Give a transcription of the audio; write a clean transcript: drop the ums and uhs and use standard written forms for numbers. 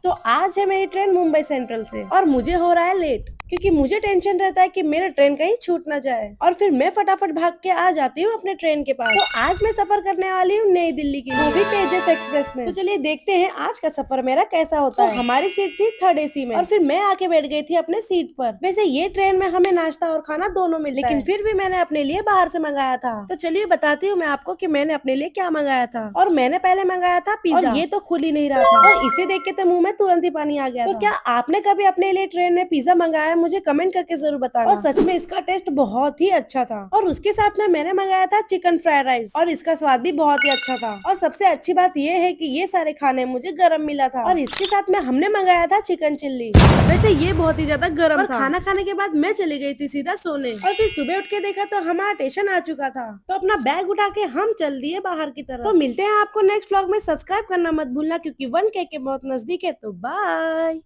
तो आज है मेरी ट्रेन मुंबई सेंट्रल से और मुझे हो रहा है लेट, क्योंकि मुझे टेंशन रहता है कि मेरा ट्रेन कहीं छूट ना जाए और फिर मैं फटाफट भाग के आ जाती हूँ अपने ट्रेन के पास। तो आज मैं सफर करने वाली हूँ नई दिल्ली के लिए, वो भी तेजस एक्सप्रेस में। तो चलिए देखते हैं आज का सफर मेरा कैसा होता है। हमारी सीट थी थर्ड एसी में और फिर मैं आके बैठ गई थी अपने सीट पर। वैसे ये ट्रेन में हमें नाश्ता और खाना दोनों मिलता है, लेकिन फिर भी मैंने अपने लिए बाहर से मंगाया था। तो चलिए बताती हूँ मैं आपको कि मैंने अपने लिए क्या मंगाया था। और मैंने पहले मंगाया था पिज्जा, और ये तो खुल ही नहीं रहा था और इसे देख के तो मुंह में तुरंत ही पानी आ गया था। तो क्या आपने कभी अपने लिए ट्रेन में पिज्जा मंगाया? मुझे कमेंट करके जरूर बताना। और सच में इसका टेस्ट बहुत ही अच्छा था। और उसके साथ में मैंने मंगाया था चिकन फ्राइड राइस और इसका स्वाद भी बहुत ही अच्छा था। और सबसे अच्छी बात ये है कि ये सारे खाने मुझे गरम मिला था। और इसके साथ में हमने मंगाया था चिकन चिल्ली। वैसे ये बहुत ही ज्यादा गरम था। खाना खाने के बाद मैं चली गई थी सीधा सोने और फिर सुबह उठ के देखा तो हमारा स्टेशन आ चुका था। तो अपना बैग उठा के हम चल दिए बाहर की तरफ। तो मिलते हैं आपको नेक्स्ट व्लॉग में। सब्सक्राइब करना मत भूलना क्योंकि 1K के बहुत नजदीक है। तो बाय।